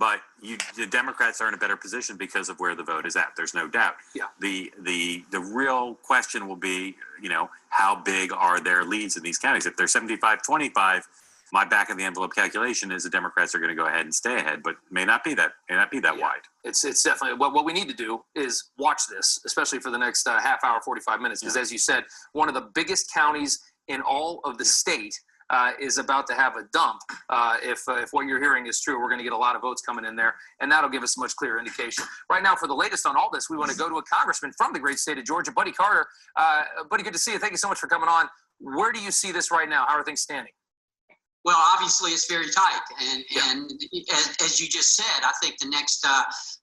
But the Democrats are in a better position because of where the vote is at. There's no doubt. Yeah. The real question will be, how big are their leads in these counties? If they're 75-25, my back of the envelope calculation is the Democrats are going to go ahead and stay ahead, but may not be that wide. It's definitely what we need to do is watch this, especially for the next half hour, 45 minutes, because as you said, one of the biggest counties in all of the state is about to have a dump. If what you're hearing is true, we're going to get a lot of votes coming in there, and that'll give us a much clearer indication. Right now, for the latest on all this, we want to go to a congressman from the great state of Georgia, Buddy Carter. Buddy, good to see you. Thank you so much for coming on. Where do you see this right now? How are things standing? Well, obviously, it's very tight. And as you just said, I think the next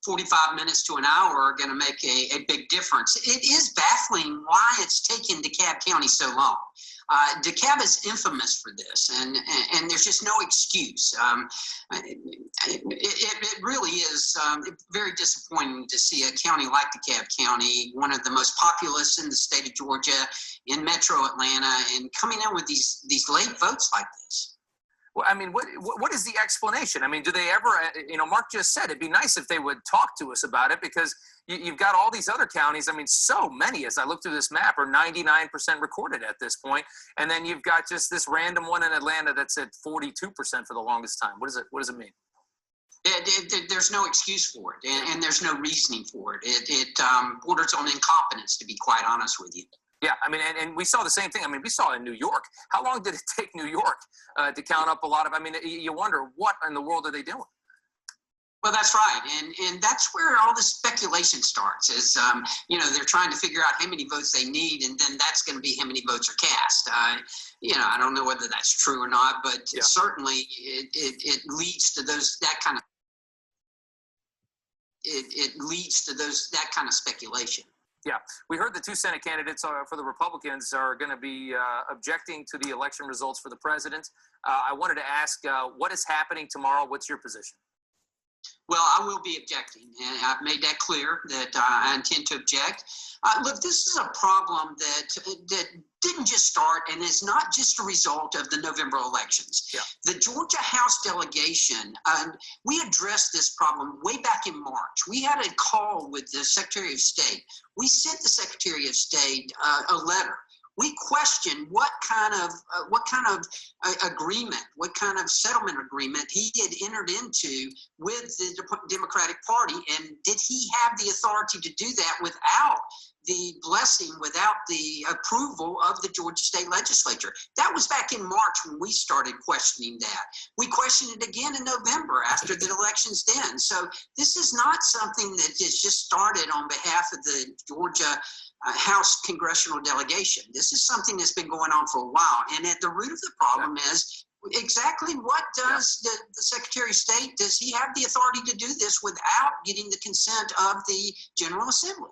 45 minutes to an hour are going to make a big difference. It is baffling why it's taken DeKalb County so long. DeKalb is infamous for this, and there's just no excuse. It really is very disappointing to see a county like DeKalb County, one of the most populous in the state of Georgia, in metro Atlanta, and coming in with these late votes like this. Well, I mean, what is the explanation? I mean, do they ever, Mark just said it'd be nice if they would talk to us about it, because you've got all these other counties. I mean, so many, as I look through this map, are 99% recorded at this point. And then you've got just this random one in Atlanta that's at 42% for the longest time. What does it mean? There's no excuse for it, and there's no reasoning for it. It borders on incompetence, to be quite honest with you. Yeah, I mean, and we saw the same thing. I mean, we saw it in New York. How long did it take New York to count up a lot of, I mean, you wonder, what in the world are they doing? Well, that's right. And that's where all the speculation starts is, they're trying to figure out how many votes they need, and then that's going to be how many votes are cast. I don't know whether that's true or not, but certainly it leads to that kind of speculation. Yeah, we heard the two Senate candidates for the Republicans are going to be objecting to the election results for the president. I wanted to ask, what is happening tomorrow? What's your position? Well, I will be objecting, and I've made that clear that I intend to object. Look, this is a problem that didn't just start and is not just a result of the November elections. Yeah. The Georgia House delegation, we addressed this problem way back in March. We had a call with the Secretary of State. We sent the Secretary of State a letter. We questioned what kind of agreement, what kind of settlement agreement he had entered into with the Democratic Party, and did he have the authority to do that without the blessing, without the approval of the Georgia State Legislature? That was back in March when we started questioning that. We questioned it again in November after the elections then. So this is not something that is just started on behalf of the Georgia House congressional delegation. This is something that's been going on for a while. And at the root of the problem is exactly what does the Secretary of State, does he have the authority to do this without getting the consent of the General Assembly?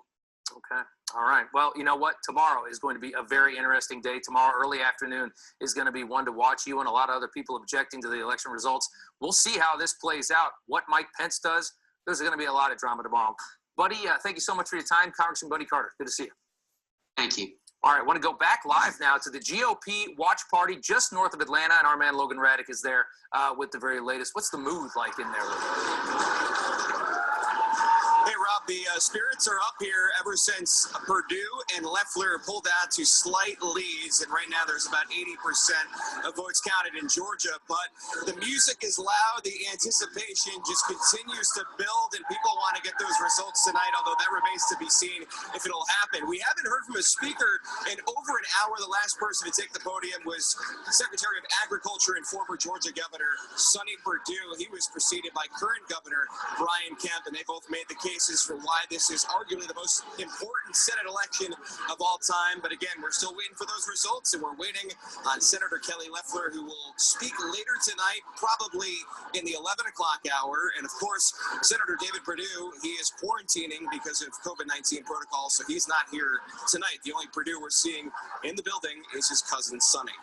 Okay. All right. Well, you know what? Tomorrow is going to be a very interesting day. Tomorrow, early afternoon, is going to be one to watch. You and a lot of other people objecting to the election results. We'll see how this plays out. What Mike Pence does, there's going to be a lot of drama tomorrow. Buddy, thank you so much for your time. Congressman Buddy Carter, good to see you. Thank you. All right, I want to go back live now to the GOP watch party just north of Atlanta, and our man Logan Raddick is there with the very latest. What's the mood like in there, Logan? Hey, Rob, the spirits are up here ever since Perdue and Loeffler pulled out to slight leads, and right now there's about 80% of votes counted in Georgia. But the music is loud, the anticipation just continues to build, and people want to get those results tonight, although that remains to be seen if it'll happen. We haven't heard from a speaker in over an hour. The last person to take the podium was Secretary of Agriculture and former Georgia Governor Sonny Perdue. He was preceded by current Governor Brian Kemp, and they both made the cases for why this is arguably the most important Senate election of all time. But again, we're still waiting for those results, and we're waiting on Senator Kelly Loeffler, who will speak later tonight, probably in the 11 o'clock hour. And of course, Senator David Perdue, he is quarantining because of COVID-19 protocols, so he's not here tonight. The only Perdue we're seeing in the building is his cousin, Sonny.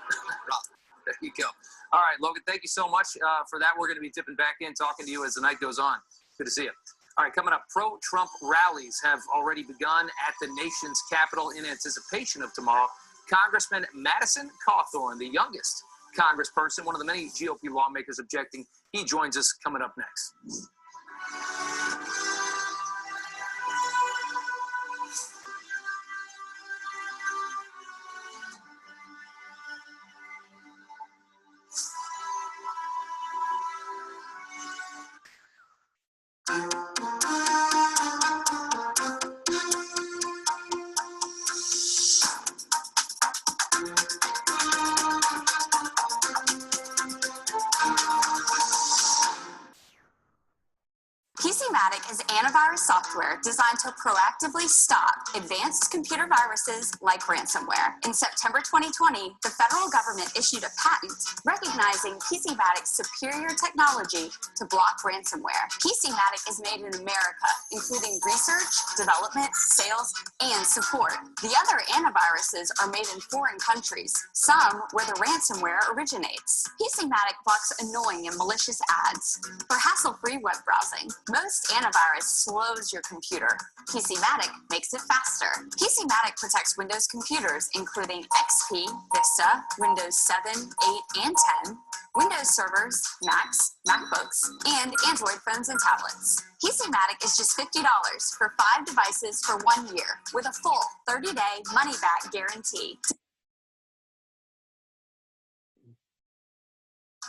There you go. All right, Logan, thank you so much for that. We're going to be dipping back in, talking to you as the night goes on. Good to see you. All right, coming up, pro-Trump rallies have already begun at the nation's capital in anticipation of tomorrow. Congressman Madison Cawthorn, the youngest congressperson, one of the many GOP lawmakers objecting, he joins us coming up next. PCmatic is antivirus software designed to proactively stop advanced computer viruses like ransomware. In September 2020, the federal government issued a patent recognizing PCmatic's superior technology to block ransomware. PCmatic is made in America, including research, development, sales, and support. The other antiviruses are made in foreign countries, some where the ransomware originates. PCmatic blocks annoying and malicious ads. For hassle-free web browsing, most antivirus slows your computer. PCmatic makes it faster. PCmatic protects Windows computers, including XP, Vista, Windows 7, 8, and 10, Windows servers, Macs, MacBooks, and Android phones and tablets. PCmatic is just $50 for 5 devices for 1 year with a full 30-day money-back guarantee.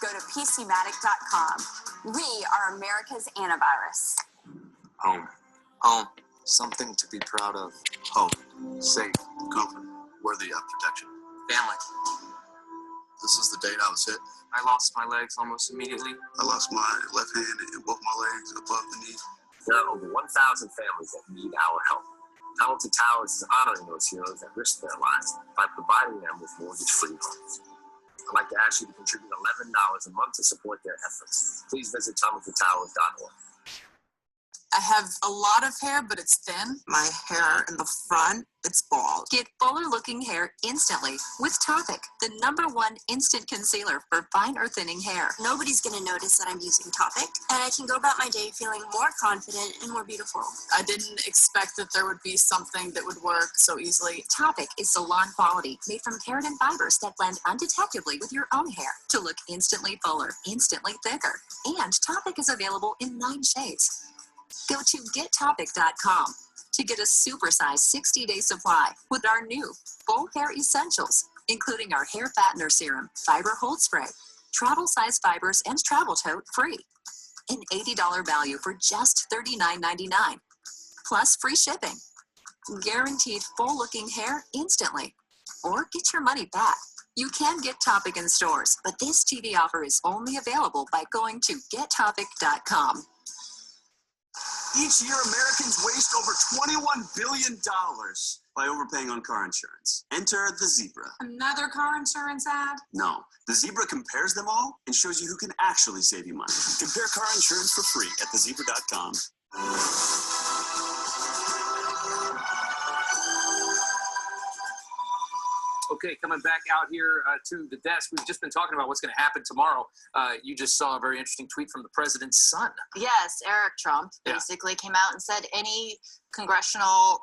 Go to PCmatic.com. We are America's antivirus. Home. Home. Something to be proud of. Home. Safe. Comfort. Worthy of protection. Family. This is the date I was hit. I lost my legs almost immediately. I lost my left hand and both my legs above the knee. There are over 1,000 families that need our help. Hamilton Towers is honoring those heroes that risked their lives by providing them with mortgage-free homes. I'd like to ask you to contribute $11 a month to support their efforts. Please visit hamiltontowers.org. I have a lot of hair, but it's thin. My hair in the front, it's bald. Get fuller looking hair instantly with Topic, the #1 instant concealer for fine or thinning hair. Nobody's going to notice that I'm using Topic, and I can go about my day feeling more confident and more beautiful. I didn't expect that there would be something that would work so easily. Topic is salon quality, made from keratin fibers that blend undetectably with your own hair to look instantly fuller, instantly thicker. And Topic is available in 9 shades. Go to gettopic.com to get a supersized 60-day supply with our new full hair essentials, including our hair fattener serum, fiber hold spray, travel size fibers, and travel tote free. An $80 value for just $39.99, plus free shipping. Guaranteed full looking hair instantly, or get your money back. You can get Topic in stores, but this TV offer is only available by going to gettopic.com. Each year, Americans waste over $21 billion by overpaying on car insurance. Enter the Zebra. Another car insurance ad? No, the Zebra compares them all and shows you who can actually save you money. Compare car insurance for free at thezebra.com. Okay, coming back out here to the desk. We've just been talking about what's going to happen tomorrow. You just saw a very interesting tweet from the president's son. Yes, Eric Trump basically came out and said any congressional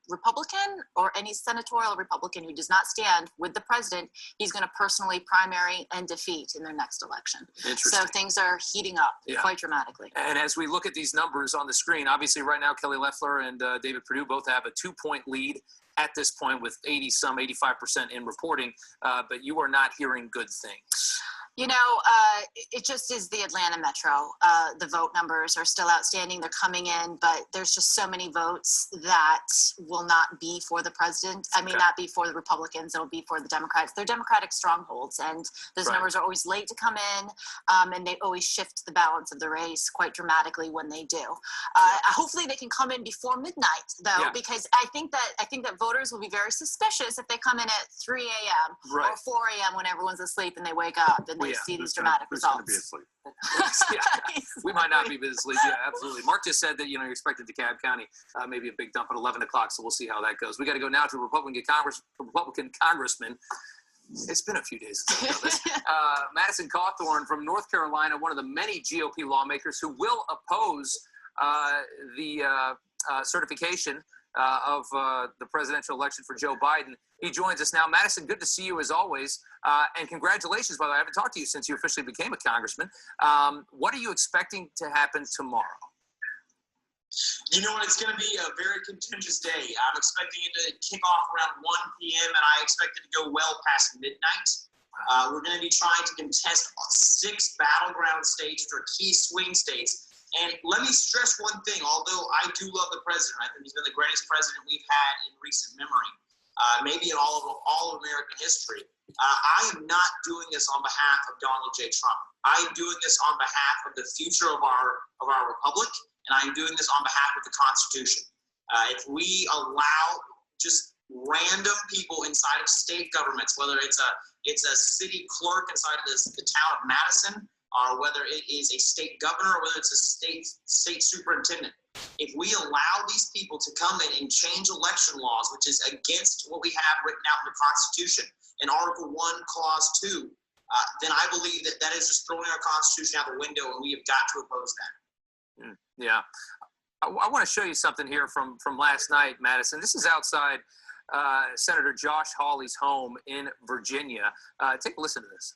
Republican or any senatorial Republican who does not stand with the president, he's going to personally primary and defeat in their next election. Interesting. So things are heating up quite dramatically. And as we look at these numbers on the screen, obviously right now Kelly Loeffler and David Perdue both have a 2-point lead at this point with 85% in reporting, but you are not hearing good things. You know, it just is the Atlanta metro. The vote numbers are still outstanding. They're coming in, but there's just so many votes that will not be for the president. I mean, not be for the Republicans. It'll be for the Democrats. They're Democratic strongholds, and those numbers are always late to come in, and they always shift the balance of the race quite dramatically when they do. Hopefully, they can come in before midnight, though, because I think that voters will be very suspicious if they come in at 3 a.m. or 4 a.m. when everyone's asleep and they wake up and they see these dramatic results. We might not be asleep. Yeah, absolutely. Mark just said that, you're expected DeKalb County, maybe a big dump at 11 o'clock, so we'll see how that goes. We got to go now to Republican Congressman. It's been a few days since I know this. Madison Cawthorn from North Carolina, one of the many GOP lawmakers who will oppose the certification of the presidential election for Joe Biden. He joins us now. Madison, good to see you as always. And congratulations, by the way. I haven't talked to you since you officially became a congressman. What are you expecting to happen tomorrow? You know what? It's going to be a very contentious day. I'm expecting it to kick off around 1 p.m., and I expect it to go well past midnight. We're going to be trying to contest 6 battleground states, which are key swing states. And let me stress one thing. Although I do love the president, I think he's been the greatest president we've had in recent memory, maybe in all of American history. I am not doing this on behalf of Donald J. Trump. I am doing this on behalf of the future of our republic, and I am doing this on behalf of the Constitution. If we allow just random people inside of state governments, whether it's a city clerk inside of the town of Madison, or whether it is a state governor, or whether it's a state superintendent, if we allow these people to come in and change election laws, which is against what we have written out in the Constitution, in Article 1, Clause 2, then I believe that is just throwing our Constitution out the window, and we have got to oppose that. Yeah. I want to show you something here from last night, Madison. This is outside Senator Josh Hawley's home in Virginia. Take a listen to this.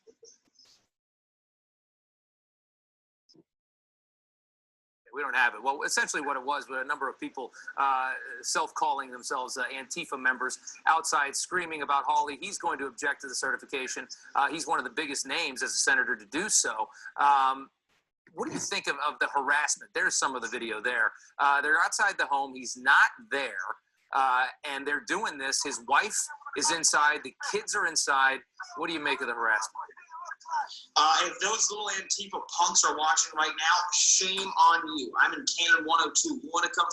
We don't have it. Well, essentially what it was a number of people self-calling themselves Antifa members outside screaming about Hawley. He's going to object to the certification. He's one of the biggest names as a senator to do so. What do you think of the harassment? There's some of the video there. They're outside the home. He's not there. And they're doing this. His wife is inside. The kids are inside. What do you make of the harassment? If those little Antifa punks are watching right now, shame on you. I'm in Canon 102. You want to come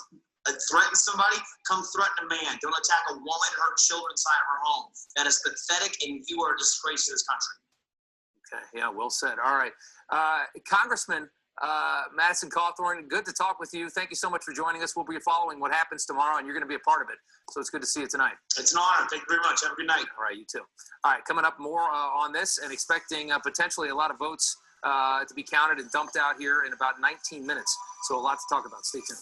threaten somebody? Come threaten a man. Don't attack a woman and her children inside of her home. That is pathetic, and you are a disgrace to this country. Okay, yeah, well said. All right. Congressman Madison Cawthorn, good to talk with you. Thank you so much for joining us. We'll be following what happens tomorrow, and you're going to be a part of it. So it's good to see you tonight. It's an honor. Thank you very much. Have a good night. All right, you too. All right, coming up more on this and expecting potentially a lot of votes to be counted and dumped out here in about 19 minutes. So a lot to talk about. Stay tuned.